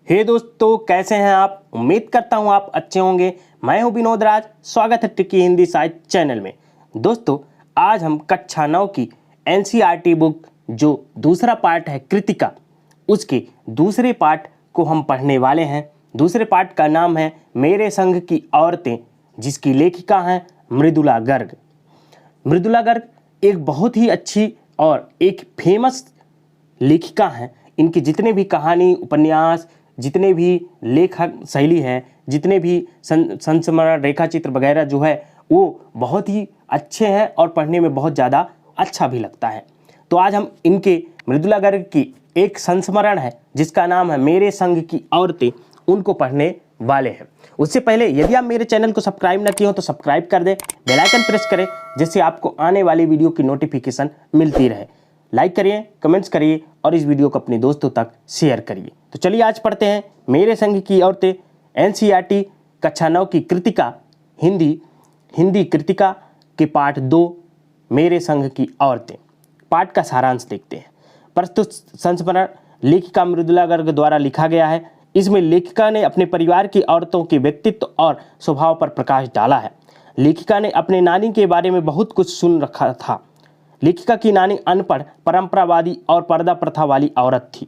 हे दोस्तों, कैसे हैं आप। उम्मीद करता हूं आप अच्छे होंगे। मैं हूं विनोद राज। स्वागत है ट्रिकी हिंदी साहित्य चैनल में। दोस्तों, आज हम कक्षा 9 की एनसीईआरटी बुक जो दूसरा पार्ट है कृतिका, उसके दूसरे पार्ट को हम पढ़ने वाले हैं। दूसरे पार्ट का नाम है मेरे संग की औरतें, जिसकी लेखिका हैं मृदुला गर्ग। मृदुला गर्ग एक बहुत ही अच्छी और एक फेमस लेखिका हैं। इनके जितने भी कहानी, उपन्यास, जितने भी लेखक शैली है, जितने भी संस्मरण, रेखा चित्र वगैरह जो है वो बहुत ही अच्छे हैं और पढ़ने में बहुत ज़्यादा अच्छा भी लगता है। तो आज हम इनके मृदुला गर्ग की एक संस्मरण है जिसका नाम है मेरे संग की औरतें, उनको पढ़ने वाले हैं। उससे पहले यदि आप मेरे चैनल को सब्सक्राइब न किए हो तो सब्सक्राइब कर दें, बेल आइकन प्रेस करें, जिससे आपको आने वाली वीडियो की नोटिफिकेशन मिलती रहे। लाइक करिए, कमेंट्स करिए और इस वीडियो को अपने दोस्तों तक शेयर करिए। तो चलिए आज पढ़ते हैं मेरे संग की औरतें, एनसीईआरटी कक्षा 9 की कृतिका, हिंदी कृतिका के पाठ 2, मेरे संग की औरतें। पाठ का सारांश देखते हैं। प्रस्तुत संस्मरण लेखिका मृदुला गर्ग द्वारा लिखा गया है। इसमें लेखिका ने अपने परिवार की औरतों के व्यक्तित्व और स्वभाव पर प्रकाश डाला है। लेखिका ने अपने नानी के बारे में बहुत कुछ सुन रखा था। लेखिका की नानी अनपढ़, परंपरावादी और पर्दा प्रथा वाली औरत थी।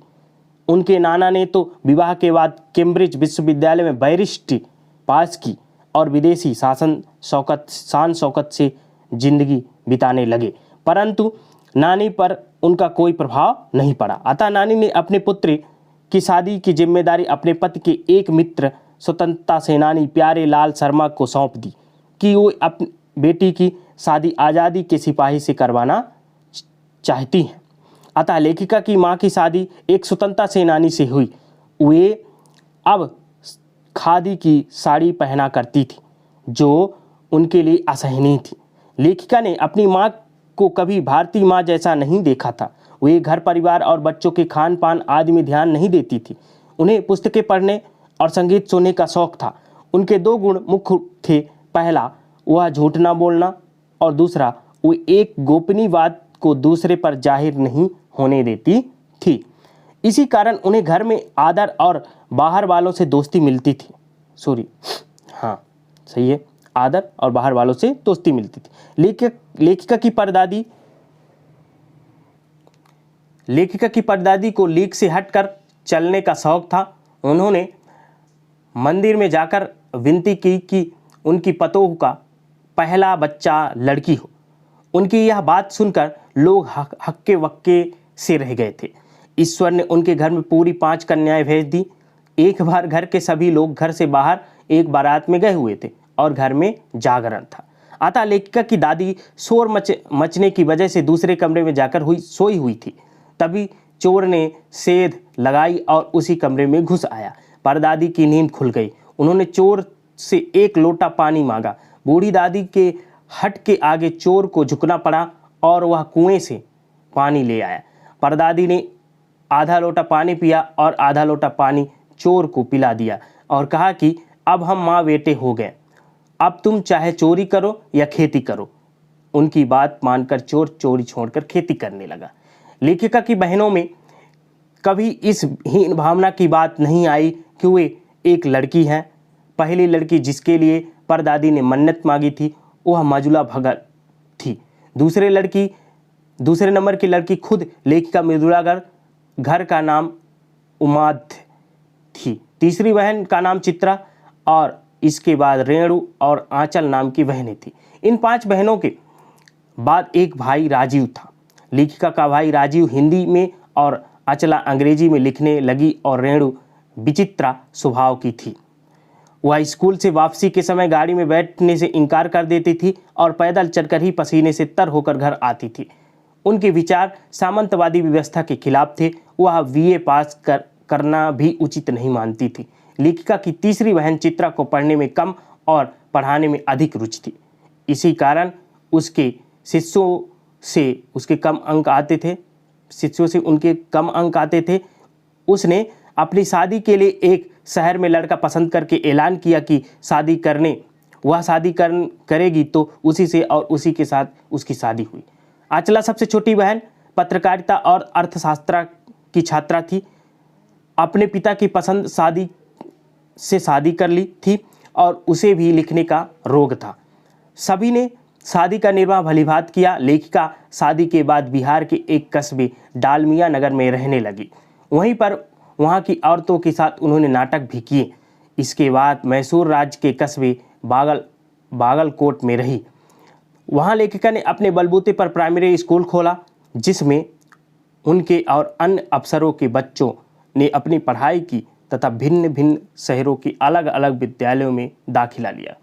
उनके नाना ने तो विवाह के बाद कैम्ब्रिज विश्वविद्यालय में बैरिस्ट्री पास की और विदेशी शान शौकत से जिंदगी बिताने लगे, परंतु नानी पर उनका कोई प्रभाव नहीं पड़ा। अतः नानी ने अपने पुत्र की शादी की जिम्मेदारी अपने पति के एक मित्र, स्वतंत्रता सेनानी प्यारे लाल शर्मा को सौंप दी कि वो अपनी बेटी की शादी आज़ादी के सिपाही से करवाना चाहती हैं। अतः लेखिका की माँ की शादी एक स्वतंत्रता सेनानी से हुई। वे अब खादी की साड़ी पहना करती थी जो उनके लिए असहनीय थी। लेखिका ने अपनी माँ को कभी भारतीय माँ जैसा नहीं देखा था। वे घर परिवार और बच्चों के खान पान आदि में ध्यान नहीं देती थी। उन्हें पुस्तकें पढ़ने और संगीत सुनने का शौक था। उनके 2 गुण मुख्य थे। पहला, वह झूठ न बोलना, और दूसरा, वो एक गोपनीय बात को दूसरे पर जाहिर नहीं होने देती थी। इसी कारण उन्हें घर में आदर और बाहर वालों से दोस्ती मिलती थी। आदर और बाहर वालों से दोस्ती मिलती थी। लेखिका की परदादी को लीक से हटकर चलने का शौक था। उन्होंने मंदिर में जाकर विनती की कि उनकी पतोह का पहला बच्चा लड़की हो। उनकी यह बात सुनकर लोग हक्के वक्के से रह गए थे। ईश्वर ने उनके घर में पूरी 5 कन्याएं भेज दी। एक बार घर के सभी लोग घर से बाहर एक बारात में गए हुए थे और घर में जागरण था। अतः लेखिका की दादी शोर मचने की वजह से दूसरे कमरे में जाकर सोई हुई थी। तभी चोर ने सेंध लगाई और उसी कमरे में घुस आया। परदादी की नींद खुल गई। उन्होंने चोर से 1 लोटा पानी मांगा। बूढ़ी दादी के हट के आगे चोर को झुकना पड़ा और वह कुएं से पानी ले आया। परदादी ने आधा लोटा पानी पिया और आधा लोटा पानी चोर को पिला दिया और कहा कि अब हम माँ बेटे हो गए, अब तुम चाहे चोरी करो या खेती करो। उनकी बात मानकर चोर चोरी छोड़कर खेती करने लगा। लेखिका की बहनों में कभी इस हीन भावना की बात नहीं आई कि वे एक लड़की हैं। पहली लड़की जिसके लिए परदादी ने मन्नत मांगी थी वह मजुला भगत थी। दूसरे नंबर की लड़की खुद लेखिका मृदुला गर्ग, घर का नाम उमाद थी। तीसरी बहन का नाम चित्रा और इसके बाद रेणु और आंचल नाम की बहनें थी। इन 5 बहनों के बाद एक भाई राजीव था। लेखिका का भाई राजीव हिंदी में और अचला अंग्रेजी में लिखने लगी और रेणु विचित्रा स्वभाव की थी। वह स्कूल से वापसी के समय गाड़ी में बैठने से इनकार कर देती थी और पैदल चलकर ही पसीने से तर होकर घर आती थी। उनके विचार सामंतवादी व्यवस्था के खिलाफ थे। वह बीए पास करना भी उचित नहीं मानती थी। लेखिका की तीसरी बहन चित्रा को पढ़ने में कम और पढ़ाने में अधिक रुचि थी। इसी कारण उसके शिष्यों से उनके कम अंक आते थे। उसने अपनी शादी के लिए एक शहर में लड़का पसंद करके ऐलान किया कि वह शादी करेगी तो उसी से और उसी के साथ उसकी शादी हुई। अचला सबसे छोटी बहन पत्रकारिता और अर्थशास्त्र की छात्रा थी। अपने पिता की पसंद से शादी कर ली थी और उसे भी लिखने का रोग था। सभी ने शादी का निर्वाह भलीभांति किया। लेखिका शादी के बाद बिहार के एक कस्बे डालमिया नगर में रहने लगी। वहीं पर वहां की औरतों के साथ उन्होंने नाटक भी किए। इसके बाद मैसूर राज्य के कस्बे बागलकोट में रही। वहां लेखिका ने अपने बलबूते पर प्राइमरी स्कूल खोला, जिसमें उनके और अन्य अफसरों के बच्चों ने अपनी पढ़ाई की तथा भिन्न भिन्न शहरों के अलग अलग विद्यालयों में दाखिला लिया।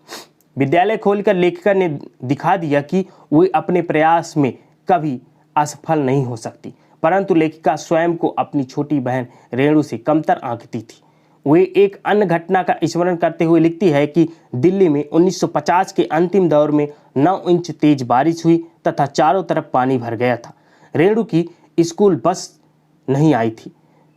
विद्यालय खोलकर लेखिका ने दिखा दिया कि वे अपने प्रयास में कभी असफल नहीं हो सकती। परंतु लेखिका स्वयं को अपनी छोटी बहन रेणु से कमतर आंकती थी। वे एक अन्य घटना का स्मरण करते हुए लिखती है कि दिल्ली में 1950 के अंतिम दौर में 9 इंच तेज बारिश हुई तथा चारों तरफ पानी भर गया था। रेणु की स्कूल बस नहीं आई थी।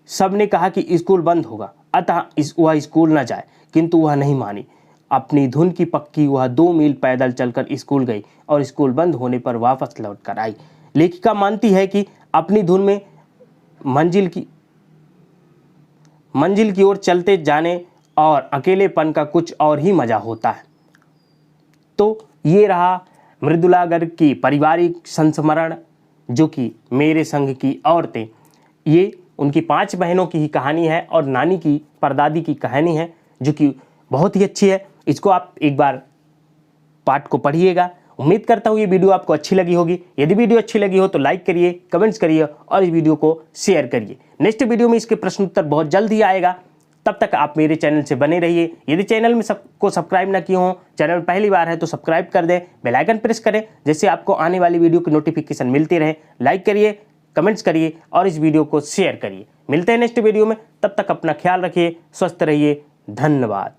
सबने कहा कि स्कूल बंद होगा, अतः वह स्कूल न जाए, किंतु वह नहीं मानी। अपनी धुन की पक्की वह 2 मील पैदल चलकर स्कूल गई और स्कूल बंद होने पर वापस लौट कर आई। लेखिका मानती है कि अपनी धुन में मंजिल की ओर चलते जाने और अकेलेपन का कुछ और ही मजा होता है। तो ये रहा मृदुला गर्ग की पारिवारिक संस्मरण, जो कि मेरे संग की औरतें। ये उनकी 5 बहनों की ही कहानी है और नानी की परदादी की कहानी है, जो कि बहुत ही अच्छी है। इसको आप एक बार पाठ को पढ़िएगा। उम्मीद करता हूँ ये वीडियो आपको अच्छी लगी होगी। यदि वीडियो अच्छी लगी हो तो लाइक करिए, कमेंट्स करिए और इस वीडियो को शेयर करिए। नेक्स्ट वीडियो में इसके प्रश्न उत्तर बहुत जल्द ही आएगा। तब तक आप मेरे चैनल से बने रहिए। यदि चैनल में सबको सब्सक्राइब ना किए हों, चैनल पहली बार है तो सब्सक्राइब कर दें, बेल आइकन प्रेस करें, जिससे आपको आने वाली वीडियो की नोटिफिकेशन मिलती रहे। लाइक करिए, कमेंट्स करिए और इस वीडियो को शेयर करिए। मिलते हैं नेक्स्ट वीडियो में। तब तक अपना ख्याल रखिए, स्वस्थ रहिए। धन्यवाद।